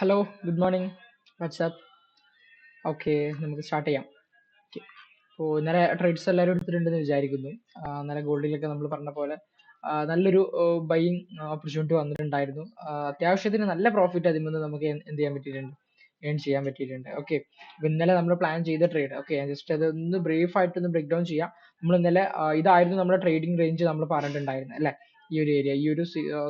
Hello, good morning. WhatsApp. Okay, നമുക്ക് start ചെയ്യാം. Okay, അപ്പോൾ ഇന്നലെ ട്രേഡ്സ് എല്ലാവരും എടുത്തിട്ടുണ്ടെന്ന് വിചാരിക്കുന്നു. ഇന്നലെ ഗോൾഡിലൊക്കെ നമ്മൾ പറഞ്ഞ പോലെ നല്ലൊരു ബൈയിങ് ഓപ്പർച്യൂണിറ്റി വന്നിട്ടുണ്ടായിരുന്നു. അത്യാവശ്യത്തിന് നല്ല പ്രോഫിറ്റ് അതിൽ നിന്ന് നമുക്ക് എന്ത് ചെയ്യാൻ പറ്റിയിട്ടുണ്ട്, ഏൺ ചെയ്യാൻ പറ്റിയിട്ടുണ്ട്. ഓക്കെ, അപ്പോൾ ഇന്നലെ നമ്മൾ പ്ലാൻ ചെയ്ത ട്രേഡ്, ഓക്കെ, ഞാൻ ജസ്റ്റ് അത് ഒന്ന് ബ്രീഫ് ആയിട്ടൊന്ന് ബ്രേക്ക് ഡൗൺ ചെയ്യാം. നമ്മൾ ഇന്നലെ ഇതായിരുന്നു നമ്മുടെ ട്രേഡിംഗ് റേഞ്ച് നമ്മൾ പറഞ്ഞിട്ടുണ്ടായിരുന്നത് അല്ലേ. ഈ ഒരു ഏരിയ, ഈ ഒരു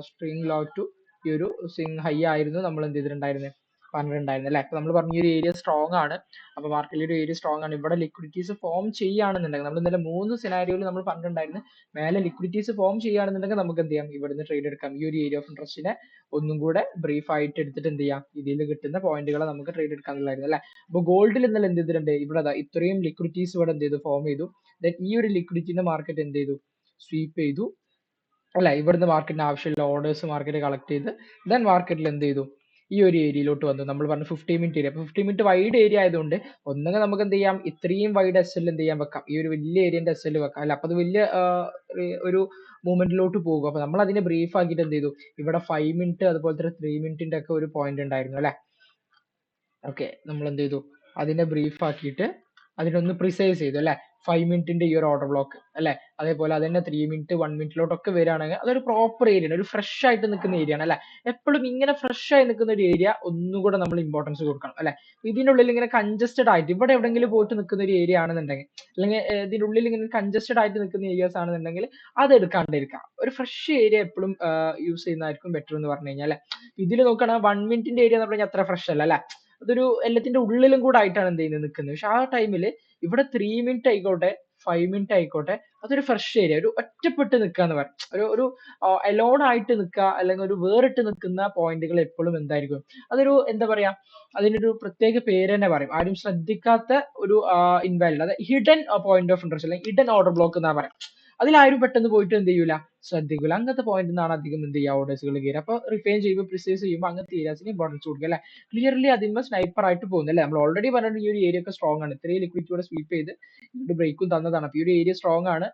സ്ട്രിങ് ലോ ടു ഈ ഒരു സ്വിങ് ഹൈ ആയിരുന്നു നമ്മൾ എന്ത് ചെയ്തിട്ടുണ്ടായിരുന്നത്, പറഞ്ഞിട്ടുണ്ടായിരുന്നു അല്ലേ. അപ്പൊ നമ്മൾ പറഞ്ഞ ഈ ഒരു ഏരിയ സ്ട്രോങ് ആണ്. അപ്പൊ മാർക്കറ്റിൽ ഒരു ഏരിയ സ്ട്രോങ് ആണ്. ഇവിടെ ലിക്വിഡിറ്റീസ് ഫോം ചെയ്യുകയാണെന്നുണ്ടെങ്കിൽ, നമ്മൾ ഇന്നലെ 3 സിനാരിയോയിൽ നമ്മൾ പറഞ്ഞിട്ടുണ്ടായിരുന്നു, മേലെ ലിക്വിഡിറ്റീസ് ഫോം ചെയ്യുകയാണെന്നുണ്ടെങ്കിൽ നമുക്ക് എന്ത് ചെയ്യാം, ഇവിടുന്ന് ട്രേഡ് എടുക്കാം. ഈ ഒരു ഏരിയ ഓഫ് ഇൻട്രസ്റ്റിനെ ഒന്നും കൂടെ ബ്രീഫ് ആയിട്ട് എടുത്തിട്ട് എന്ത് ചെയ്യാം, ഇതിൽ കിട്ടുന്ന പോയിന്റുകളെ നമുക്ക് ട്രേഡ് എടുക്കാന്നുള്ളതായിരുന്നു അല്ലേ. അപ്പൊ ഗോൾഡിൽ ഇന്നലെ എന്ത് ചെയ്തിട്ടുണ്ട്, ഇവിടെ ഇത്രയും ലിക്വിഡിറ്റീസ് ഇവിടെ എന്ത് ചെയ്തു, ഫോം ചെയ്തു. ദെൻ ഈ ഒരു ലിക്വിഡിറ്റിന്റെ മാർക്കറ്റ് എന്ത് ചെയ്തു, സ്വീപ്പ് ചെയ്തു അല്ല. ഇവിടുന്ന് മാർക്കറ്റിന് ആവശ്യമുള്ള ഓർഡേഴ്സ് മാർക്കറ്റ് കളക്ട് ചെയ്ത് ദെൻ മാർക്കറ്റിൽ എന്ത് ചെയ്തു, ഈ ഒരു ഏരിയയിലോട്ട് വന്നു. നമ്മൾ പറഞ്ഞു 15 minute area. 15 minute wide area ആയതുകൊണ്ട് ഒന്നുകിൽ നമുക്ക് എന്ത് ചെയ്യാം, ഇത്രയും വൈഡ് എസ് എൽ എന്ത് ചെയ്യാൻ വെക്കാം, ഈ ഒരു വലിയ ഏരിയന്റെ എസ് എൽ വെക്കാം അല്ല. അപ്പൊ അത് വലിയ ഒരു മൂവ്മെന്റിലോട്ട് പോകും. അപ്പൊ നമ്മൾ അതിനെ ബ്രീഫ് ആക്കിയിട്ട് എന്ത് ചെയ്തു, ഇവിടെ 5 മിനിറ്റ് അതുപോലെ തന്നെ 3 മിനിറ്റിന്റെ ഒക്കെ ഒരു പോയിന്റ് ഉണ്ടായിരുന്നു അല്ലെ. ഓക്കെ, നമ്മൾ എന്ത് ചെയ്തു, അതിനെ ബ്രീഫ് ആക്കിയിട്ട് അതിനൊന്ന് പ്രിസൈസ് ചെയ്തു അല്ലെ. 5 മിനിറ്റിന്റെ ഈ ഒരു ഓർഡർ ബ്ലോക്ക് അല്ലെ, അതേപോലെ അതന്നെ 3 മിനിറ്റ് 1 മിനിറ്റിലോട്ടൊക്കെ വരികയാണെങ്കിൽ അതൊരു പ്രോപ്പർ ഏരിയ ആണ്, ഒരു ഫ്രഷ് ആയിട്ട് നിൽക്കുന്ന ഏരിയ ആണ് അല്ലെ. എപ്പോഴും ഇങ്ങനെ ഫ്രഷ് ആയി നിൽക്കുന്ന ഒരു ഏരിയ ഒന്നുകൂടെ നമ്മൾ ഇമ്പോർട്ടൻസ് കൊടുക്കണം അല്ലെ. ഇതിന്റെ ഉള്ളിൽ ഇങ്ങനെ കൺജസ്റ്റഡ് ആയിട്ട് ഇവിടെ എവിടെയെങ്കിലും പോയിട്ട് നിൽക്കുന്ന ഒരു ഏരിയ ആണെന്നുണ്ടെങ്കിൽ, അല്ലെങ്കിൽ ഇതിന്റെ ഉള്ളിൽ ഇങ്ങനെ കൺജസ്റ്റഡ് ആയിട്ട് നിൽക്കുന്ന ഏരിയാസ് ആണെന്നുണ്ടെങ്കിൽ അത് എടുക്കാണ്ടിരിക്കാം. ഒരു ഫ്രഷ് ഏരിയ എപ്പോഴും യൂസ് ചെയ്യുന്നതായിരിക്കും ബെറ്റർ എന്ന് പറഞ്ഞു കഴിഞ്ഞാൽ അല്ലെ. ഇതിൽ നോക്കുകയാണെങ്കിൽ 1 മിനിറ്റിന്റെ ഏരിയ എന്ന് പറഞ്ഞാൽ അത്ര ഫ്രഷ് അല്ല അല്ലെ. അതൊരു എല്ലാത്തിന്റെ ഉള്ളിലും കൂടെ ആയിട്ടാണ് എന്ത് ചെയ്യുന്നത്, നിൽക്കുന്നത്. പക്ഷെ ആ ടൈമിൽ ഇവിടെ 3 മിനിറ്റ് ആയിക്കോട്ടെ 5 മിനിറ്റ് ആയിക്കോട്ടെ, അതൊരു ഫ്രഷ് ഏരിയ, ഒരു ഒറ്റപ്പെട്ട് നിൽക്കുക എന്ന് പറയും. ഒരു അലോൺ ആയിട്ട് നിൽക്കുക, അല്ലെങ്കിൽ ഒരു വേറിട്ട് നിൽക്കുന്ന പോയിന്റുകൾ എപ്പോഴും എന്തായിരിക്കും, അതൊരു എന്താ പറയാ, അതിനൊരു പ്രത്യേക പേര് തന്നെ പറയും. ആരും ശ്രദ്ധിക്കാത്ത ഒരു ഇൻവാലിഡ്, അതായത് ഹിഡൻ പോയിന്റ് ഓഫ് ഇൻട്രസ്റ്റ് അല്ലെങ്കിൽ ഹിഡൻ ഓർഡർ ബ്ലോക്ക് എന്നാ പറയാം. അതിലാരും പെട്ടെന്ന് പോയിട്ട് എന്ത് ചെയ്യൂല, ശ്രദ്ധിക്കൂല. അങ്ങനത്തെ പോയിന്റ് നിന്നാണ് അധികം എന്ത് ചെയ്യുക, ഓർഡേഴ്സുകൾ കയറുക. അപ്പൊ റിഫൈൻ ചെയ്യുമ്പോൾ പ്രിസൈസ് ചെയ്യുമ്പോൾ അങ്ങനത്തെ ഏരിയാസിന് ഇമ്പോർട്ടൻസ് കൊടുക്കുക അല്ലെ. ക്ലിയർലി അതിന്മേൽ സ്നൈപ്പർ ആയിട്ട് പോകുന്നു അല്ലെ. നമ്മൾ ഓൾറെഡി പറഞ്ഞിട്ട് ഈ ഒരു ഏരിയ ഒക്കെ സ്ട്രോങ് ആണ്, ഇത്രയും ലിക്വിഡിറ്റിയോടെ സ്വീപ്പ് ചെയ്ത് ഇവിടെ ബ്രേക്കും തന്നതാണ്. അപ്പൊ ഈ ഒരു ഏരിയ സ്ട്രോങ് ആണ്.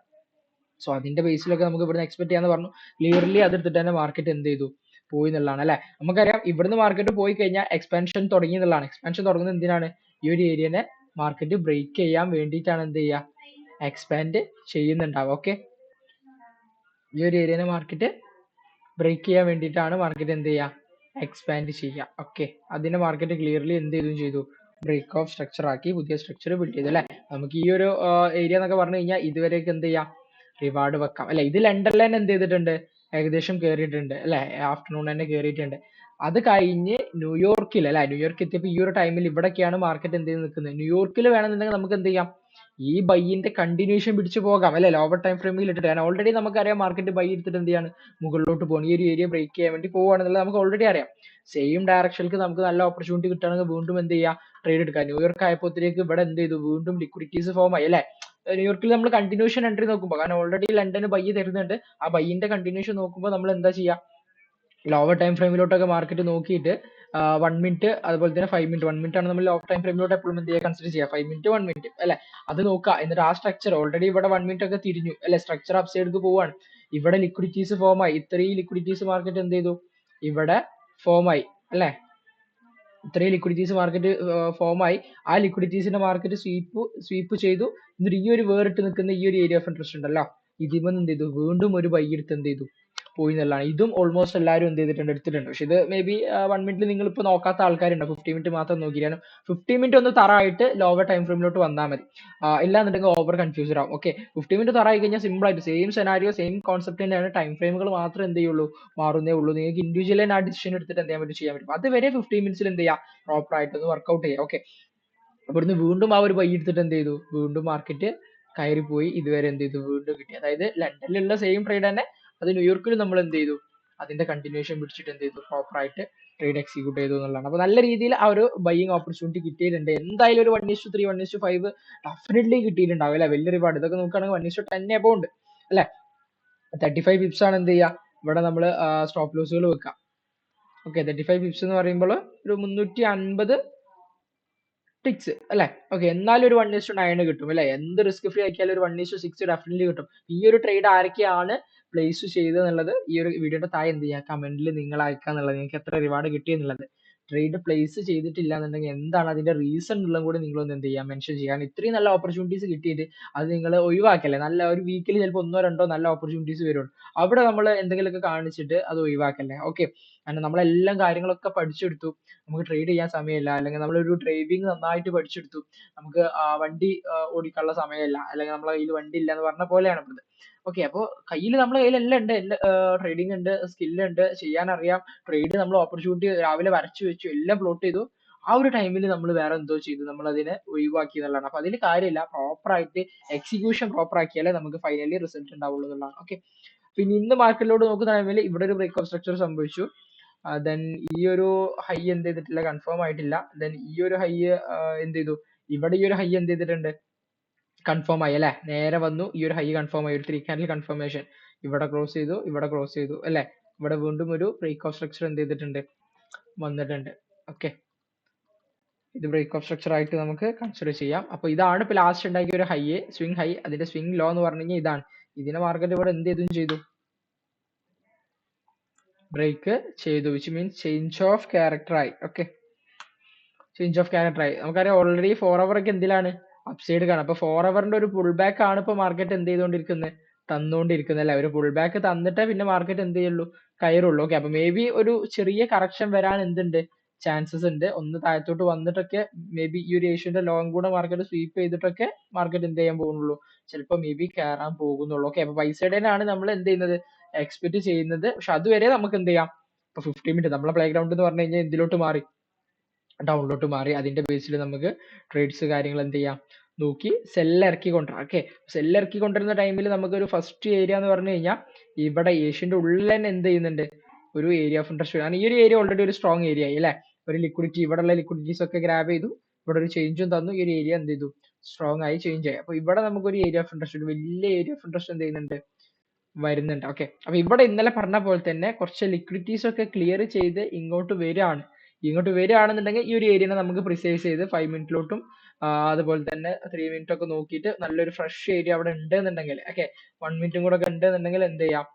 സോ അതിന്റെ ബേസിലൊക്കെ നമുക്ക് ഇവിടുന്ന് എക്സ്പെക്ട് ചെയ്യാന്ന് പറഞ്ഞു. ക്ലിയർലി അതെടുത്തിട്ട് തന്നെ മാർക്കറ്റ് എന്ത് ചെയ്തു, പോയി എന്നുള്ളതാണ് അല്ലെ. നമുക്കറിയാം ഇവിടുന്ന് മാർക്കറ്റ് പോയി കഴിഞ്ഞാൽ എക്സ്പാൻഷൻ തുടങ്ങി എന്നുള്ളതാണ്. എക്സ്പാൻഷൻ തുടങ്ങുന്നത് എന്തിനാണ്, ഈ ഒരു ഏരിയനെ മാർക്കറ്റ് ബ്രേക്ക് ചെയ്യാൻ വേണ്ടിയിട്ടാണ് എന്ത് ചെയ്യുക, എക്സ്പാൻഡ് ചെയ്യുന്നുണ്ടാവുക. ഓക്കെ, ഈ ഒരു ഏരിയനെ മാർക്കറ്റ് ബ്രേക്ക് ചെയ്യാൻ വേണ്ടിയിട്ടാണ് മാർക്കറ്റ് എന്ത് ചെയ്യുക, എക്സ്പാൻഡ് ചെയ്യുക. ഓക്കെ, അതിനെ മാർക്കറ്റ് ക്ലിയർലി എന്ത് ചെയ്തു, ബ്രേക്ക് ഓഫ് സ്ട്രക്ചർ ആക്കി പുതിയ സ്ട്രക്ചർ ബിൽഡ് ചെയ്തു അല്ലെ. നമുക്ക് ഈ ഒരു ഏരിയ എന്നൊക്കെ പറഞ്ഞു കഴിഞ്ഞാൽ ഇതുവരെയൊക്കെ എന്ത് ചെയ്യാം, റിവാർഡ് വെക്കാം അല്ലെ. ഇത് ലണ്ടനിൽ തന്നെ എന്ത് ചെയ്തിട്ടുണ്ട്, ഏകദേശം കയറിയിട്ടുണ്ട് അല്ലെ, ആഫ്റ്റർനൂൺ തന്നെ കയറിയിട്ടുണ്ട്. അത് കഴിഞ്ഞ് ന്യൂയോർക്കിൽ അല്ലെ, ന്യൂയോർക്ക് എത്തിയപ്പോൾ ഈ ഒരു ടൈമിൽ ഇവിടൊക്കെയാണ് മാർക്കറ്റ് എന്ത് ചെയ്ത് നിൽക്കുന്നത്. ന്യൂയോർക്കിൽ വേണമെന്നുണ്ടെങ്കിൽ നമുക്ക് എന്ത് ചെയ്യാം, ഈ ബൈയിന്റെ കണ്ടിന്യൂഷൻ പിടിച്ചു പോകാം അല്ലെ. ലോവർ ടൈം ഫ്രെയിമിൽ ഇട്ടിട്ട്, കാരണം ഓൾറെഡി നമുക്കറിയാം മാർക്കറ്റ് ബൈ എടുത്തിട്ട് എന്ത് ചെയ്യാണ്, മുകളിലോട്ട് പോകണം. ഈ ഒരു ഏരിയ ബ്രേക്ക് ചെയ്യാൻ വേണ്ടി പോവുകയാണെന്നുള്ളത് നമുക്ക് ഓൾറെഡി അറിയാം. സെയിം ഡയറക്ഷനിലേക്ക് നമുക്ക് നല്ല ഓപ്പർച്യൂണിറ്റി കിട്ടുകയാണെങ്കിൽ വീണ്ടും എന്ത് ചെയ്യുക, ട്രേഡ് എടുക്കുക. ന്യൂയോർക്ക് ആയപ്പോഴത്തേക്ക് ഇവിടെ എന്ത് ചെയ്തു, വീണ്ടും ലിക്വിഡിറ്റീസ് ഫോം ആയി അല്ലെ. ന്യൂയോർക്കിൽ നമ്മൾ കണ്ടിന്യൂഷൻ എൻട്രി നോക്കുമ്പോൾ, കാരണം ഓൾറെഡി ലണ്ടന് ബൈ തരുന്നുണ്ട്, ആ ബൈയിന്റെ കണ്ടിന്യൂഷൻ നോക്കുമ്പോൾ നമ്മൾ എന്താ ചെയ്യുക, ലോവർ ടൈം ഫ്രെയിമിലോട്ടൊക്കെ മാർക്കറ്റ് നോക്കിയിട്ട് 1 മിനിറ്റ് അതുപോലെ തന്നെ 5 മിനിറ്റ്, 1 മിനിറ്റ് ആണ് നമ്മൾ ലോവർ ടൈം ഫ്രെയിമിലോട്ട് എപ്പോഴും എന്ത് ചെയ്യുക, കൺസിഡർ ചെയ്യുക. 5 മിനിറ്റ് 1 മിനിറ്റ് അല്ലെ, അത് നോക്കുക. എന്നിട്ട് ആ സ്ട്രക്ചർ ഓൾറെഡി ഇവിടെ 1 മിനിറ്റ് ഒക്കെ തിരിഞ്ഞു അല്ലെ, സ്ട്രക്ചർ അപ്സൈഡിലേക്ക് പോവാണ്. ഇവിടെ ലിക്വിഡിറ്റീസ് ഫോം ആയി, ഇത്രയും ലിക്വിഡിറ്റീസ് മാർക്കറ്റ് എന്ത് ചെയ്തു, ഇവിടെ ഫോം ആയി അല്ലെ. ഇത്രയും ലിക്വിഡിറ്റീസ് മാർക്കറ്റ് ഫോം ആയി. ആ ലിക്വിഡിറ്റീസിന്റെ മാർക്കറ്റ് സ്വീപ്പ് ചെയ്തു. എന്നിട്ട് ഈ ഒരു വേറിട്ട് നിൽക്കുന്ന ഈ ഒരു ഏരിയ ഓഫ് ഇൻട്രസ്റ്റ് ഉണ്ടല്ലോ, ഇതിമെന്ന് എന്ത് ചെയ്തു, വീണ്ടും ഒരു ബൈ എടുത്ത് എന്ത് ചെയ്തു, പോയി എന്നുള്ളതാണ്. ഇതും ഓൾമോസ്റ്റ് എല്ലാവരും എന്ത് ചെയ്തിട്ടുണ്ട്, എടുത്തിട്ടുണ്ട്. പക്ഷെ ഇത് മേ ബി 1 മിനിറ്റിൽ നിങ്ങൾ ഇപ്പോൾ നോക്കാത്ത ആൾക്കാരുണ്ട്, 15 മിനിറ്റ് മാത്രം നോക്കിയാലും. 15 മിനിറ്റ് ഒന്ന് തറായിട്ട് ലോവർ ടൈം ഫ്രെയിമിലോട്ട് വന്നാൽ മതി. ഇല്ലാന്നുണ്ടെങ്കിൽ ഓവർ കൺഫ്യൂസ്ഡ് ആവും. ഓക്കെ, 15 മിനിറ്റ് തറായി കഴിഞ്ഞാൽ സിമ്പിൾ ആയിട്ട് സെയിം സെനാരിയോ സെയിം കോൺസെപ്റ്റ് തന്നെയാണ്, ടൈം ഫ്രെയിമുകൾ മാത്രം എന്ത് ചെയ്യുള്ളൂ, മാറുന്നേ ഉള്ളൂ. നിങ്ങൾക്ക് ഇൻഡിവിജ്വലി ആ ഡിസിഷൻ എടുത്തിട്ട് എന്ത് ചെയ്യാൻ പറ്റും. അതുവരെ 15 മിനിറ്റ്സിൽ എന്ത് ചെയ്യുക, പ്രോപ്പർ ആയിട്ട് ഒന്ന് വർക്ക്ഔട്ട് ചെയ്യുക. ഓക്കെ, ഇവിടുന്ന് വീണ്ടും ആ ഒരു ബൈ എടുത്തിട്ട് എന്ത് ചെയ്തു, വീണ്ടും മാർക്കറ്റ് കയറിപ്പോയി. ഇതുവരെ എന്ത് ചെയ്തു, വീണ്ടും കിട്ടി. അതായത് ലണ്ടനിലുള്ള സെയിം ട്രേഡ് തന്നെ അത് ന്യൂയോർക്കിൽ നമ്മൾ എന്ത് ചെയ്തു, അതിന്റെ കണ്ടിന്യൂഷൻ പിടിച്ചിട്ട് എന്ത് ചെയ്തു, പ്രോപ്പർ ആയിട്ട് ട്രേഡ് എക്സിക്യൂട്ട് ചെയ്തു എന്നുള്ളതാണ്. അപ്പൊ നല്ല രീതിയിൽ ആ ഒരു ബൈയിങ് ഓപ്പർച്യൂണിറ്റി കിട്ടിയിട്ടുണ്ട്. എന്തായാലും ഒരു 1:3 1:5 ഡെഫിനറ്റ്ലി കിട്ടിയിട്ടുണ്ടാവും അല്ലെ. വലിയ റിവാർഡ് ഇതൊക്കെ നോക്കുകയാണെങ്കിൽ 1:10 എബോ ഉണ്ട് അല്ലെ. 35 പിപ്സ് ആണ് എന്ത് ചെയ്യുക, ഇവിടെ നമ്മൾ സ്റ്റോപ്പ് ലോസുകൾ വെക്കുക. ഓക്കെ, 35 പിപ്സ് എന്ന് പറയുമ്പോൾ ഒരു 350 ടിക്സ് അല്ലെ. ഓക്കെ, എന്നാലും ഒരു 1:9 കിട്ടും അല്ലെ. എന്ത് റിസ്ക് ഫ്രീ ആക്കിയാലും ഒരു 1:6 ഡെഫിനറ്റ്ലി കിട്ടും. ഈ ഒരു ട്രേഡ് ആരൊക്കെയാണ് പ്ലേസ് ചെയ്തത് എന്നുള്ളത് ഈ ഒരു വീഡിയോയുടെ താഴെ എന്ത് ചെയ്യുക, കമന്റിൽ നിങ്ങൾ അയക്കുക എന്നുള്ളത്, നിങ്ങൾക്ക് എത്ര റിവാർഡ് കിട്ടി എന്നുള്ളത്. ട്രേഡ് പ്ലേസ് ചെയ്തിട്ടില്ല എന്നുണ്ടെങ്കിൽ എന്താണ് അതിന്റെ റീസൺ എന്നുള്ളതും കൂടി നിങ്ങളൊന്ന് എന്ത് ചെയ്യാം മെൻഷൻ ചെയ്യാൻ. ഇത്രയും നല്ല ഓപ്പർച്യൂണിറ്റീസ് കിട്ടിയിട്ട് അത് നിങ്ങൾ ഒഴിവാക്കല്ലേ. നല്ല ഒരു വീക്കിൽ ചിലപ്പോൾ 1 or 2 നല്ല ഓപ്പർച്യൂണിറ്റീസ് വരുള്ളൂ. അവിടെ നമ്മൾ എന്തെങ്കിലുമൊക്കെ കാണിച്ചിട്ട് അത് ഒഴിവാക്കല്ലേ. ഓക്കെ, കാരണം നമ്മളെല്ലാം കാര്യങ്ങളൊക്കെ പഠിച്ചെടുത്തു, നമുക്ക് ട്രേഡ് ചെയ്യാൻ സമയമില്ല, അല്ലെങ്കിൽ നമ്മളൊരു ട്രേഡിങ് നന്നായിട്ട് പഠിച്ചെടുത്തു, നമുക്ക് വണ്ടി ഓടിക്കാനുള്ള സമയമില്ല, അല്ലെങ്കിൽ നമ്മളെ കയ്യിൽ വണ്ടി ഇല്ല എന്ന് പറഞ്ഞ പോലെയാണ് ഇത്. ഓക്കെ, അപ്പോൾ നമ്മുടെ കയ്യിൽ എല്ലാം ഉണ്ട്, ട്രേഡിംഗ് ഉണ്ട്, സ്കില്ല് ഉണ്ട്, ചെയ്യാൻ അറിയാം, ട്രേഡ് നമ്മൾ ഓപ്പർച്യൂണിറ്റി രാവിലെ വരച്ചു വെച്ചു, എല്ലാം പ്ലോട്ട് ചെയ്തു. ആ ഒരു ടൈമിൽ നമ്മൾ വേറെ എന്തോ ചെയ്തു, നമ്മൾ അതിനെ ഒഴിവാക്കി എന്നുള്ളതാണ്. അപ്പൊ അതിന് കാര്യമില്ല, പ്രോപ്പർ ആയിട്ട് എക്സിക്യൂഷൻ പ്രോപ്പർ ആക്കിയാലേ നമുക്ക് ഫൈനലി റിസൾട്ട് ഉണ്ടാവുള്ളൂ എന്നുള്ളതാണ്. ഓക്കെ, പിന്നെ ഇന്ന് മാർക്കറ്റിലോട്ട് നോക്കുന്ന ടൈമിൽ ഇവിടെ ഒരു ബ്രേക്ക് ഓഫ് സ്ട്രക്ചർ സംഭവിച്ചു. ദെൻ ഈ ഒരു ഹൈ എന്ത് ചെയ്തിട്ടില്ല, കൺഫേം ആയിട്ടില്ല. ദെൻ ഈ ഒരു ഹൈ എന്ത് ചെയ്തു, ഇവിടെ ഈ ഒരു ഹൈ എന്ത് ചെയ്തിട്ടുണ്ട്, കൺഫേം ആയി അല്ലെ. നേരെ വന്നു, ഈ ഒരു ഹൈ കൺഫേം ആയി, ഒരു 3 candle കൺഫർമേഷൻ ഇവിടെ ക്ലോസ് ചെയ്തു, ഇവിടെ ക്ലോസ് ചെയ്തു അല്ലെ. ഇവിടെ വീണ്ടും ഒരു ബ്രേക്ക് ഓഫ് സ്ട്രക്ചർ എന്ത് ചെയ്തിട്ടുണ്ട്, വന്നിട്ടുണ്ട്. ഓക്കെ, ഇത് ബ്രേക്ക് ഓഫ് സ്ട്രക്ചർ ആയിട്ട് നമുക്ക് കൺസിഡർ ചെയ്യാം. അപ്പൊ ഇതാണ് ഇപ്പൊ ലാസ്റ്റ് ഉണ്ടാക്കിയ ഒരു ഹൈ, സ്വിംഗ് ഹൈ. അതിന്റെ സ്വിംഗ് ലോ എന്ന് പറഞ്ഞു കഴിഞ്ഞാൽ ഇതാണ്. ഇതിനെ മാർക്കറ്റ് ഇവിടെ എന്ത് ചെയ്തു, ബ്രേക്ക് ചെയ്തു, which means change of character ആയി. ഓക്കെ, ചേഞ്ച് ഓഫ് ക്യാരക്ടർ ആയി. നമുക്കറിയാം ഓൾറെഡി 4 hour ഒക്കെ എന്തിലാണ്, അപ്സൈഡ് കാണാം. അപ്പൊ 4 hourന്റെ ഒരു പുൾ ബാക്ക് ആണ് ഇപ്പൊ മാർക്കറ്റ് എന്ത് ചെയ്തുകൊണ്ടിരിക്കുന്നത്, തന്നുകൊണ്ടിരിക്കുന്നത് അല്ലെ. ഒരു പുൾ ബാക്ക് തന്നിട്ടേ പിന്നെ മാർക്കറ്റ് എന്ത് ചെയ്യുള്ളൂ, കയറുള്ളൂ. ഓക്കെ, അപ്പൊ മേ ബി ഒരു ചെറിയ കറക്ഷൻ വരാൻ എന്തുണ്ട്, ചാൻസസ് ഉണ്ട്. ഒന്ന് താഴത്തോട്ട് വന്നിട്ടൊക്കെ മേ ബി ഈ ഒരു ഏഷ്യന്റെ ലോങ് കൂടെ മാർക്കറ്റ് സ്വീപ്പ് ചെയ്തിട്ടൊക്കെ മാർക്കറ്റ് എന്ത് ചെയ്യാൻ പോകുന്നുള്ളൂ, ചിലപ്പോൾ മേ ബി കയറാൻ പോകുന്നുള്ളൂ. ഓക്കെ, അപ്പൊ പൈസയുടെയാണ് നമ്മൾ എന്ത് ചെയ്യുന്നത്, എക്സ്പെക്ട് ചെയ്യുന്നത്. പക്ഷെ അതുവരെ നമുക്ക് എന്ത് ചെയ്യാം, ഇപ്പൊ 15 മിനിറ്റ് നമ്മളെ പ്ലേ ഗ്രൗണ്ട് എന്ന് പറഞ്ഞു കഴിഞ്ഞാൽ എന്തിലോട്ട് മാറി, ഡൗണിലോട്ട് മാറി. അതിന്റെ ബേസിൽ നമുക്ക് ട്രേഡ്സ് കാര്യങ്ങൾ എന്ത് ചെയ്യാം, നോക്കി സെല്ല് ഇറക്കി കൊണ്ടുവരാം. ഓക്കെ, സെല്ല് ഇറക്കി കൊണ്ടുവരുന്ന ടൈമിൽ നമുക്കൊരു ഫസ്റ്റ് ഏരിയ എന്ന് പറഞ്ഞു കഴിഞ്ഞാൽ ഇവിടെ ഏഷ്യന്റെ ഉള്ളിൽ തന്നെ എന്ത് ചെയ്യുന്നുണ്ട്, ഒരു ഏരിയ ഓഫ് ഇൻട്രസ്റ്റ്. കാരണം ഈ ഒരു ഏരിയ ഓൾറെഡി ഒരു സ്ട്രോങ് ഏരിയ ആയി അല്ലെ. ഒരു ലിക്വിഡിറ്റി, ഇവിടെയുള്ള ലിക്വിഡിറ്റീസ് ഒക്കെ ഗ്രാബ് ചെയ്തു, ഇവിടെ ഒരു ചേഞ്ചും തന്നു, ഈ ഒരു ഏരിയ എന്ത് ചെയ്തു, സ്ട്രോങ് ആയി ചേഞ്ച് ആയി. അപ്പൊ ഇവിടെ നമുക്ക് ഒരു ഏരിയ ഓഫ് ഇൻട്രസ്റ്റ്, ഒരു വലിയ ഏരിയ ഓഫ് ഇൻട്രസ്റ്റ് എന്ത് ചെയ്യുന്നുണ്ട്, വരുന്നുണ്ട്. ഓക്കെ, അപ്പൊ ഇവിടെ ഇന്നലെ പറഞ്ഞ പോലെ തന്നെ കുറച്ച് ലിക്വിഡിറ്റീസ് ഒക്കെ ക്ലിയർ ചെയ്ത് ഇങ്ങോട്ട് വരികയാണെന്നുണ്ടെങ്കിൽ ഈ ഒരു ഏരിയനെ നമുക്ക് പ്രിസൈസ് ചെയ്ത് 5 മിനിറ്റിലോട്ടും അതുപോലെ തന്നെ 3 മിനിറ്റ് ഒക്കെ നോക്കിയിട്ട് നല്ലൊരു ഫ്രഷ് ഏരിയ അവിടെ ഉണ്ട് എന്നുണ്ടെങ്കിൽ, ഓക്കെ 1 മിനിറ്റും കൂടെ ഒക്കെ ഉണ്ട് എന്നുണ്ടെങ്കിൽ എന്ത് ചെയ്യാം,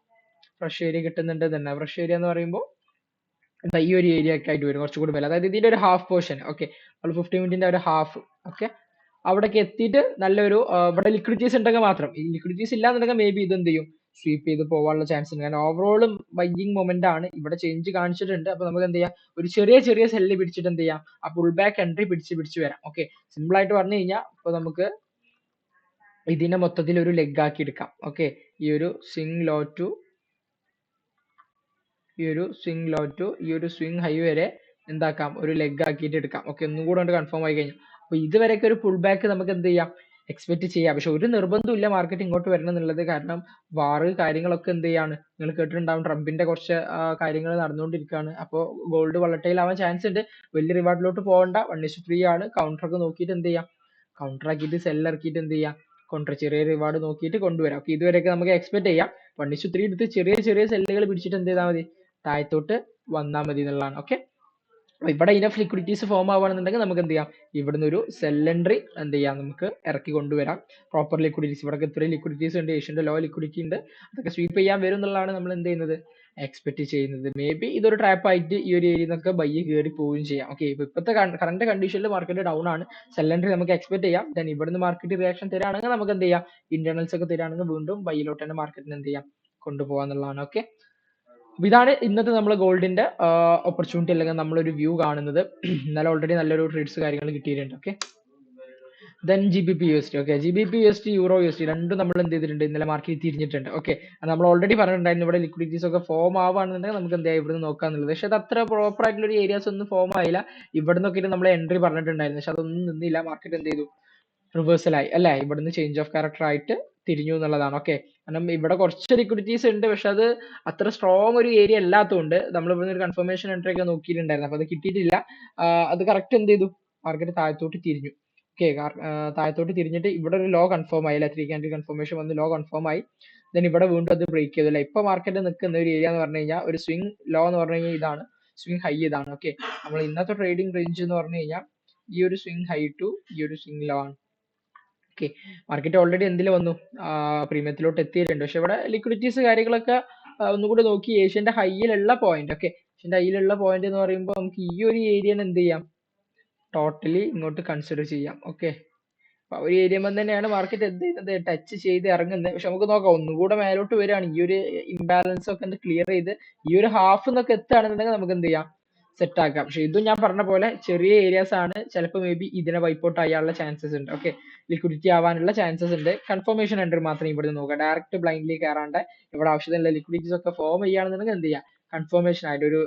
ഫ്രഷ് ഏരിയ കിട്ടുന്നുണ്ട് തന്നെ. ഫ്രഷ് ഏരിയ എന്ന് പറയുമ്പോൾ എന്താ, ഈ ഒരു ഏരിയ ഒക്കെ ആയിട്ട് വരും കുറച്ചുകൂടി മേലെ, അതായത് ഇതിന്റെ ഒരു ഹാഫ് പോർഷൻ. ഓക്കെ, 50 മിനിറ്റിന്റെ ഒരു ഹാഫ്. ഓക്കെ, അവിടേക്ക് എത്തിയിട്ട് നല്ലൊരു ഇവിടെ ലിക്വിഡിറ്റീസ് ഉണ്ടെങ്കിൽ മാത്രം, ഈ ലിക്വിഡിറ്റീസ് ഇല്ലാന്നുണ്ടെങ്കിൽ മേ ബി ഇത് എന്ത് ചെയ്യും, സ്വീപ്പ് ചെയ്ത് പോകാനുള്ള ചാൻസ് ഉണ്ട്. കാരണം ഓവറോൾ ബൈയിങ് മൊമെന്റ് ആണ്, ഇവിടെ ചേഞ്ച് കാണിച്ചിട്ടുണ്ട്. അപ്പൊ നമുക്ക് എന്ത് ചെയ്യാം, ഒരു ചെറിയ സെല്ല് പിടിച്ചിട്ട് എന്ത് ചെയ്യാം, ആ പുൾ ബാക്ക് എൻട്രി പിടിച്ച് വരാം. ഓക്കെ, സിമ്പിൾ ആയിട്ട് പറഞ്ഞു കഴിഞ്ഞാൽ ഇപ്പൊ നമുക്ക് ഇതിനെ മൊത്തത്തിൽ ഒരു ലെഗ് ആക്കി എടുക്കാം. ഓക്കെ, ഈ ഒരു സ്വിംഗ് ലോ ടു ഈ ഒരു സ്വിംഗ് ഹൈ വരെ എന്താക്കാം, ഒരു ലെഗ് ആക്കിയിട്ട് എടുക്കാം. ഓക്കെ, ഒന്നും കൂടെ കൺഫേം ആയി കഴിഞ്ഞു. അപ്പൊ ഇതുവരെയൊക്കെ ഒരു പുൾ ബാക്ക് നമുക്ക് എന്ത് ചെയ്യാം, എക്സ്പെക്ട് ചെയ്യാം. പക്ഷെ ഒരു നിർബന്ധമില്ല മാർക്കറ്റ് ഇങ്ങോട്ട് വരണം എന്നുള്ളത്. കാരണം വാറ് കാര്യങ്ങളൊക്കെ എന്ത് ചെയ്യാണ്, നിങ്ങൾ കേട്ടിട്ടുണ്ടാവും, ട്രംപിന്റെ കുറച്ച് കാര്യങ്ങൾ നടന്നുകൊണ്ടിരിക്കുകയാണ്. അപ്പോൾ ഗോൾഡ് വളട്ടൈൽ ആവാൻ ചാൻസ് ഉണ്ട്. വലിയ റിവാർഡിലോട്ട് പോകണ്ട, 1:3 ആണ്. കൗണ്ടർ ഒക്കെ നോക്കിയിട്ട് എന്ത് ചെയ്യാം, കൗണ്ടർ ആക്കിയിട്ട് സെൽ ഇറക്കിയിട്ട് എന്ത് ചെയ്യാം, ചെറിയ റിവാർഡ് നോക്കിയിട്ട് കൊണ്ടുവരാം. ഓക്കെ, ഇതുവരെയൊക്കെ നമുക്ക് എക്സ്പെക്ട് ചെയ്യാം. 1:3 എടുത്ത് ചെറിയ സെല്ലുകൾ പിടിച്ചിട്ട് എന്ത് ചെയ്താൽ മതി, താഴത്തോട്ട് വന്നാൽ മതി എന്നുള്ളതാണ്. ഓക്കെ, ഇവിടെ ഇനഫ് ലിക്വിഡിറ്റീസ് ഫോം ആവുകയാണെന്നുണ്ടെങ്കിൽ നമുക്ക് എന്ത് ചെയ്യാം, ഇവിടുന്ന് ഒരു സെൽ എൻട്രി എന്ത് ചെയ്യാം, നമുക്ക് ഇറക്കി കൊണ്ടുവരാം. പ്രോപ്പർ ലിക്വിഡിറ്റീസ്, ഇവിടെ ഇത്രയും ലിക്വിഡിറ്റീസ് ഉണ്ട്, ഏഷ്യന്റെ ലോ ലിക്വിഡിറ്റി ഉണ്ട്, അതൊക്കെ സ്വീപ്പ് ചെയ്യാൻ വരും എന്നുള്ളതാണ് നമ്മൾ എന്ത് ചെയ്യുന്നത്, എക്സ്പെക്ട് ചെയ്യുന്നത്. മേ ബി ഇതൊരു ട്രാപ്പ് ആയിട്ട് ഈ ഒരു ഏരിയ നിന്നൊക്കെ ബയ്യ് കയറി പോവുകയും ചെയ്യാം. ഓക്കെ, ഇപ്പോഴത്തെ കറന്റ് കണ്ടീഷനിൽ മാർക്കറ്റ് ഡൗൺ ആണ്, സെൽ എൻട്രി നമുക്ക് എക്സ്പെക്ട് ചെയ്യാം. ദെൻ ഇവിടുന്ന് മാർക്കറ്റ് റിയാക്ഷൻ തരാണെങ്കിൽ നമുക്ക് എന്ത് ചെയ്യാം, ഇന്റർണൽസ് ഒക്കെ തരാണെങ്കിൽ വീണ്ടും ബയ്യിലോട്ട് തന്നെ മാർക്കറ്റിന് എന്ത് ചെയ്യാം, കൊണ്ടുപോകാന്നുള്ളതാണ്. ഓക്കെ, ഇതാണ് ഇന്നത്തെ നമ്മൾ ഗോൾഡിന്റെ ഓപ്പർച്യൂണിറ്റി അല്ലെങ്കിൽ നമ്മളൊരു വ്യൂ കാണുന്നത്. ഇന്നലെ ഓൾറെഡി നല്ലൊരു ട്രേഡ്സ് കാര്യങ്ങൾ കിട്ടിയിട്ടുണ്ട്. Okay, then GBP/USD. Okay, GBP/USD, EUR/USD രണ്ടും നമ്മൾ എന്ത് ചെയ്തിട്ടുണ്ട്, ഇന്നലെ മാർക്കറ്റ് തിരിഞ്ഞിട്ടുണ്ട്. ഓക്കെ, നമ്മൾ ഓൾറെഡി പറഞ്ഞിട്ടുണ്ടായിരുന്നു ഇവിടെ ലിക്വിഡിറ്റീസ് ഒക്കെ ഫോം ആവുകയാണെന്നുണ്ടെങ്കിൽ നമുക്ക് എന്ത് ചെയ്യാം, ഇവിടുന്ന് നോക്കാന്നുള്ളത്. പക്ഷെ അത് അത്ര പ്രോപ്പർ ആയിട്ടുള്ള ഒരു ഏരിയാസ് ഒന്നും ഫോം ആയില്ല. ഇവിടെ നോക്കിയിട്ട് നമ്മൾ എൻട്രി പറഞ്ഞിട്ടുണ്ടായിരുന്നു, പക്ഷെ അതൊന്നും നിന്നില്ല. മാർക്കറ്റ് എന്ത് ചെയ്തു, റിവേഴ്സൽ ആയി അല്ലെ. ഇവിടുന്ന് ചേഞ്ച് ഓഫ് ക്യാരക്ടർ ആയിട്ട് തിരിഞ്ഞു എന്നുള്ളതാണ്. ഓക്കെ, കാരണം ഇവിടെ കുറച്ച് ലിക്വിഡിറ്റീസ് ഉണ്ട്, പക്ഷെ അത് അത്ര സ്ട്രോങ് ഒരു ഏരിയ അല്ലാത്തതുകൊണ്ട് നമ്മൾ ഇവിടുന്ന് ഒരു കൺഫർമേഷൻ എൻട്രി ഒക്കെ നോക്കിയിട്ടുണ്ടായിരുന്നു. അപ്പൊ അത് കിട്ടിയിട്ടില്ല. അത് കറക്റ്റ് എന്ത് ചെയ്തു, മാർക്കറ്റ് താഴത്തോട്ട് തിരിഞ്ഞു. ഓക്കെ, താഴത്തോട്ട് തിരിഞ്ഞിട്ട് ഇവിടെ ഒരു ലോ കൺഫേം ആയി അല്ലെ, 3 candle കൺഫർമേഷൻ വന്ന് ലോ കൺഫേം ആയി. ദെൻ ഇവിടെ വീണ്ടും അത് ബ്രേക്ക് ചെയ്തു അല്ലെ. ഇപ്പൊ മാർക്കറ്റ് നിൽക്കുന്ന ഒരു ഏരിയ എന്ന് പറഞ്ഞു കഴിഞ്ഞാൽ, ഒരു സ്വിംഗ് ലോ എന്ന് പറഞ്ഞു കഴിഞ്ഞാൽ ഇതാണ്, സ്വിംഗ് ഹൈ ഇതാണ്. ഓക്കെ, നമ്മൾ ഇന്നത്തെ ട്രേഡിംഗ് റേഞ്ച് എന്ന് പറഞ്ഞു കഴിഞ്ഞാൽ ഈ ഒരു സ്വിംഗ് ഹൈ ടു ഈ ഒരു സ്വിംഗ് ലോ ആണ്. ഓക്കെ, മാർക്കറ്റ് ഓൾറെഡി എന്തിൽ വന്നു, പ്രീമിയത്തിലോട്ട് എത്തിയിട്ടുണ്ട്. പക്ഷെ ഇവിടെ ലിക്വിഡിറ്റീസ് കാര്യങ്ങളൊക്കെ ഒന്നുകൂടി നോക്കി ഏഷ്യന്റെ ഹൈയിലുള്ള പോയിന്റ്. ഓക്കെ, പക്ഷെ അതിലുള്ള പോയിന്റ് എന്ന് പറയുമ്പോൾ നമുക്ക് ഈ ഒരു ഏരിയ എന്ത് ചെയ്യാം, ടോട്ടലി ഇങ്ങോട്ട് കൺസിഡർ ചെയ്യാം. ഓക്കെ, അപ്പൊ ഒരു ഏരിയ തന്നെയാണ് മാർക്കറ്റ് എന്ത് ചെയ്യുന്നത്, ടച്ച് ചെയ്ത് ഇറങ്ങുന്നത്. പക്ഷെ നമുക്ക് നോക്കാം, ഒന്നുകൂടെ മേലോട്ട് വരികയാണ്, ഈ ഒരു ഇംബാലൻസ് ഒക്കെ ഒന്ന് ക്ലിയർ ചെയ്ത് ഈ ഒരു ഹാഫ് എന്നൊക്കെ എത്തുകയാണെന്നുണ്ടെങ്കിൽ നമുക്ക് എന്ത് ചെയ്യാം, സെറ്റ് ആക്കാം. പക്ഷെ ഇതും ഞാൻ പറഞ്ഞ പോലെ ചെറിയ ഏരിയാസ് ആണ്, ചിലപ്പോൾ മേ ബി ഇതിനെ വൈപ്പ് ഔട്ട് ചെയ്യാനുള്ള ചാൻസസ് ഉണ്ട്. ഓക്കെ, ലിക്വിഡിറ്റി ആവാനുള്ള ചാൻസസ് ഉണ്ട്. കൺഫർമേഷൻ എൻട്രി മാത്രം ഇവിടെ നോക്കുക, ഡയറക്റ്റ് ബ്ലൈൻഡ്ലി കയറാണ്ട് ഇവിടെ ആവശ്യത്തിലുള്ള ലിക്വിഡിറ്റീസ് ഒക്കെ ഫോം ചെയ്യുകയാണെന്നുണ്ടെങ്കിൽ എന്ത് ചെയ്യാം, കൺഫർമേഷൻ ആയിട്ട് ഒരു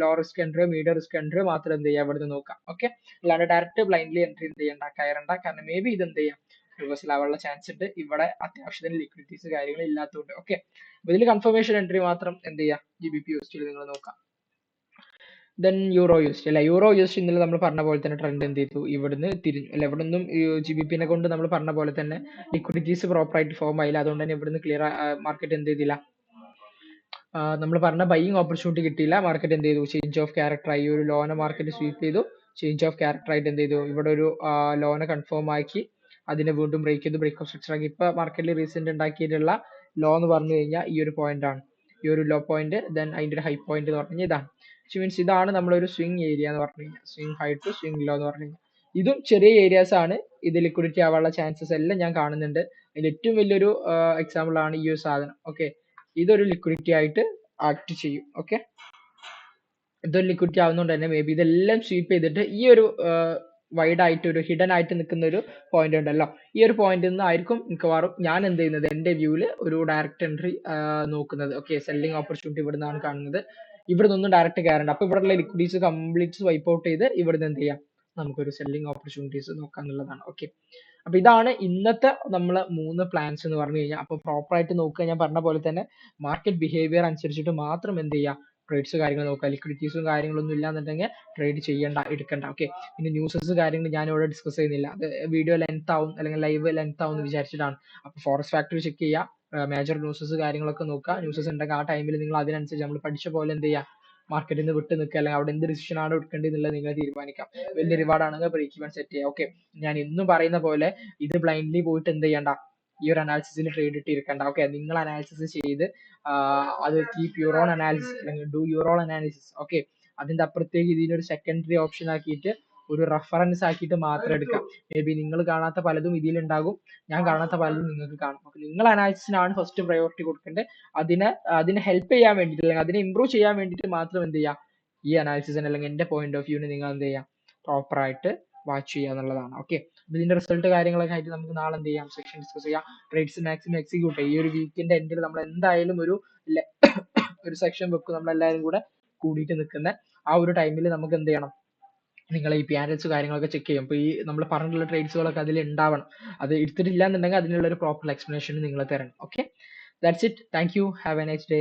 low risk entry medium risk entry മാത്രം എന്ത് ചെയ്യാം ഇവിടുന്ന് നോക്കാം. ഓക്കെ, അല്ലാണ്ട് ഡയറക്റ്റ് ബ്ലൈൻഡ്ലി എൻട്രി എന്ത് ചെയ്യണ്ട, കയറണ്ട. കാരണം മേ ബി ഇത് എന്ത് ചെയ്യാം, റിവേഴ്സൽ ആവാനുള്ള ചാൻസ് ഉണ്ട്, ഇവിടെ അത്യാവശ്യത്തിന് ലിക്വിഡിറ്റീസ് കാര്യങ്ങൾ ഇല്ലാത്തതുകൊണ്ട്. ഓക്കെ, അപ്പൊ ഇതിൽ കൺഫർമേഷൻ എൻട്രി മാത്രം എന്ത് ചെയ്യാം, GBP USD നിങ്ങൾ നോക്കാം. ദെൻ യൂറോ USD അല്ലെ, യൂറോ USD ഇന്നലെ നമ്മൾ പറഞ്ഞ പോലെ തന്നെ ട്രെൻഡ് എന്ത് ചെയ്തു, ഇവിടുന്ന് തിരിഞ്ഞു അല്ലെ. ഇവിടെ നിന്നും GBP നെ കൊണ്ട് നമ്മൾ പറഞ്ഞ പോലെ തന്നെ ലിക്വിഡിറ്റീസ് പ്രോപ്പർ ആയിട്ട് ഫോം ആയില്ല, അതുകൊണ്ട് തന്നെ ഇവിടുന്ന് ക്ലിയർ മാർക്കറ്റ് എന്ത് ചെയ്തില്ല, നമ്മൾ പറഞ്ഞ ബൈയിങ് ഓപ്പർച്യൂണിറ്റി കിട്ടിയില്ല. മാർക്കറ്റ് എന്ത് ചെയ്തു, ചേഞ്ച് ഓഫ് ക്യാരക്ടർ ആയി, ഒരു ലോനെ മാർക്കറ്റ് സ്വീപ്പ് ചെയ്തു, ചേഞ്ച് ഓഫ് ക്യാരക്ടർ ആയിട്ട് എന്ത് ചെയ്തു, ഇവിടെ ഒരു ലോനെ കൺഫേം ആക്കി, അതിനെ വീണ്ടും ബ്രേക്ക് ചെയ്തു, ബ്രേക്ക് ഓഫ് സ്ട്രക്ചർ ആക്കി. ഇപ്പൊ മാർക്കറ്റിൽ റീസെന്റ് ഉണ്ടാക്കിയിട്ടുള്ള ലോ എന്ന് പറഞ്ഞു കഴിഞ്ഞാൽ ഈ ഒരു പോയിന്റ് ആണ്, ഈ ഒരു ലോ പോയിന്റ്. ദെൻ അതിന്റെ ഒരു ഹൈ പോയിന്റ് എന്ന് പറഞ്ഞു കഴിഞ്ഞാൽ ഇതാണ്. മീൻസ് ഇതാണ് നമ്മളൊരു സ്വിംഗ് ഏരിയ എന്ന് പറഞ്ഞു കഴിഞ്ഞാൽ, swing high to swing low എന്ന് പറഞ്ഞു കഴിഞ്ഞാൽ. ഇതും ചെറിയ ഏരിയാസ് ആണ്, ഇത് ലിക്വിഡിറ്റി ആവാനുള്ള ചാൻസസ് എല്ലാം ഞാൻ കാണുന്നുണ്ട്. അതിൽ ഏറ്റവും വലിയൊരു എക്സാമ്പിൾ ആണ് ഈ ഒരു സാധനം. ഓക്കെ, ഇതൊരു ലിക്വിഡിറ്റി ആയിട്ട് ആക്ട് ചെയ്യും. ഓക്കെ, ഇതൊരു ലിക്വിഡിറ്റി ആവുന്നതുകൊണ്ട് തന്നെ മേ ബി ഇതെല്ലാം സ്വീപ്പ് ചെയ്തിട്ട് ഈ ഒരു വൈഡ് ആയിട്ട് ഒരു ഹിഡൻ ആയിട്ട് നിൽക്കുന്ന ഒരു പോയിന്റ് ഉണ്ടല്ലോ, ഈ ഒരു പോയിന്റിൽ നിന്ന് ആയിരിക്കും മിക്കവാറും ഞാൻ എന്ത് ചെയ്യുന്നത്, എന്റെ വ്യൂവിൽ ഒരു ഡയറക്റ്റ് എൻട്രി നോക്കുന്നത്. ഓക്കെ, സെല്ലിംഗ് ഓപ്പർച്യൂണിറ്റി ഇവിടെ നിന്നാണ് കാണുന്നത്, ഇവിടെ നിന്നും ഡയറക്റ്റ് കയറേണ്ട. അപ്പൊ ഇവിടെയുള്ള ലിക്വിഡിറ്റീസ് കംപ്ലീറ്റ് വൈപ്പ് ഔട്ട് ചെയ്ത് ഇവിടുന്ന് എന്ത് ചെയ്യാം, നമുക്കൊരു സെല്ലിംഗ് ഓപ്പർച്യൂണിറ്റീസ് നോക്കാം എന്നുള്ളതാണ്. ഓക്കെ, അപ്പൊ ഇതാണ് ഇന്നത്തെ നമ്മളെ 3 പ്ലാൻസ് എന്ന് പറഞ്ഞു കഴിഞ്ഞാൽ. അപ്പൊ പ്രോപ്പർ ആയിട്ട് നോക്കുക, ഞാൻ പറഞ്ഞ പോലെ തന്നെ മാർക്കറ്റ് ബിഹേവിയർ അനുസരിച്ചിട്ട് മാത്രം എന്ത് ചെയ്യുക, ട്രേഡ്സ് കാര്യങ്ങൾ നോക്കുക. ലിക്വിഡിറ്റീസും കാര്യങ്ങളൊന്നും ഇല്ലാന്നുണ്ടെങ്കിൽ ട്രേഡ് ചെയ്യണ്ട, എടുക്കണ്ട. ഓക്കെ, പിന്നെ ന്യൂസസ് കാര്യങ്ങൾ ഞാൻ ഇവിടെ ഡിസ്കസ് ചെയ്യുന്നില്ല, അത് വീഡിയോ ലെങ്ത് ആവും അല്ലെങ്കിൽ ലൈവ് ലെങ്ത് ആവും എന്ന് വിചാരിച്ചിട്ടാണ്. അപ്പൊ ഫോറസ്റ്റ് ഫാക്ടറി ചെക്ക് ചെയ്യുക, മേജർ ന്യൂസസ് കാര്യങ്ങളൊക്കെ നോക്കുക. ന്യൂസസ് ഉണ്ടെങ്കിൽ ആ ടൈമിൽ നിങ്ങൾ അതിനനുസരിച്ച് നമ്മൾ പഠിച്ച പോലെ എന്ത് ചെയ്യുക, മാർക്കറ്റിൽ നിന്ന് വിട്ട് നിൽക്കുക, അല്ലെങ്കിൽ അവിടെ എന്ത് ഡിസിഷൻ ആണ് എടുക്കേണ്ടത് എന്നുള്ളത് നിങ്ങൾ തീരുമാനിക്കാം. വലിയ റിവാർഡ് ആണെങ്കിൽ ബ്രേക്ക് ഈവൻ സെറ്റ് ചെയ്യുക. ഓക്കെ, ഞാൻ എന്നും പറയുന്ന പോലെ ഇത് ബ്ലൈൻഡ്ലി പോയിട്ട് എന്ത് ചെയ്യണ്ട, ഈ ഒരു അനാലിസിസിൽ ട്രേഡ് ഇട്ടിരിക്കണ്ട. ഓക്കെ, നിങ്ങൾ അനാലിസിസ് ചെയ്ത് അത് കീപ് യുവർ ഓൺ അനാലിസിസ് അല്ലെങ്കിൽ do your own analysis. Okay, അതിന്റെ അപ്പുറത്തേക്ക് ഇതിനൊരു സെക്കൻഡറി ഓപ്ഷൻ ആക്കിയിട്ട് ഒരു റെഫറൻസ് ആക്കിയിട്ട് മാത്രം എടുക്കാം. മേ ബി നിങ്ങൾ കാണാത്ത പലതും ഇതിലുണ്ടാകും, ഞാൻ കാണാത്ത പലതും നിങ്ങൾക്ക് കാണും. അപ്പൊ നിങ്ങൾ അനാലിസിസിനാണ് ഫസ്റ്റ് പ്രയോറിറ്റി കൊടുക്കേണ്ടത്. അതിനെ ഹെൽപ്പ് ചെയ്യാൻ വേണ്ടിയിട്ട് അല്ലെങ്കിൽ അതിനെ ഇമ്പ്രൂവ് ചെയ്യാൻ വേണ്ടിയിട്ട് മാത്രം എന്ത് ചെയ്യാം, ഈ അനാലിസിസിന് അല്ലെങ്കിൽ എന്റെ പോയിന്റ് ഓഫ് വ്യൂവിന് നിങ്ങൾ എന്ത് ചെയ്യാം, പ്രോപ്പർ ആയിട്ട് വാച്ച് ചെയ്യുക എന്നുള്ളതാണ്. ഓക്കെ, ഇതിന്റെ റിസൾട്ട് കാര്യങ്ങളൊക്കെ ആയിട്ട് നമുക്ക് നാളെ എന്ത് ചെയ്യാം, സെക്ഷൻ ഡിസ്കസ് ചെയ്യാം. ട്രേഡ്സ് മാക്സിമം എക്സിക്യൂട്ട് ചെയ്യുക. ഈ ഒരു വീക്കിന്റെ എൻഡിൽ നമ്മൾ എന്തായാലും ഒരു സെക്ഷൻ വെക്കും, നമ്മളെല്ലാവരും കൂടെ കൂടിയിട്ട് നിൽക്കുന്ന ആ ഒരു ടൈമിൽ നമുക്ക് എന്ത് ചെയ്യണം, നിങ്ങൾ ഈ പാനൽസ് കാര്യങ്ങളൊക്കെ ചെക്ക് ചെയ്യും. അപ്പൊ ഈ നമ്മൾ പറഞ്ഞിട്ടുള്ള ട്രേഡ്സുകളൊക്കെ അതിൽ ഉണ്ടാവണം. അത് എടുത്തിട്ടില്ല എന്നുണ്ടെങ്കിൽ അതിനുള്ള ഒരു പ്രോപ്പർ എക്സ്പ്ലനേഷൻ നിങ്ങൾ തരണം. Okay, that's it. Thank you. Have A nice day.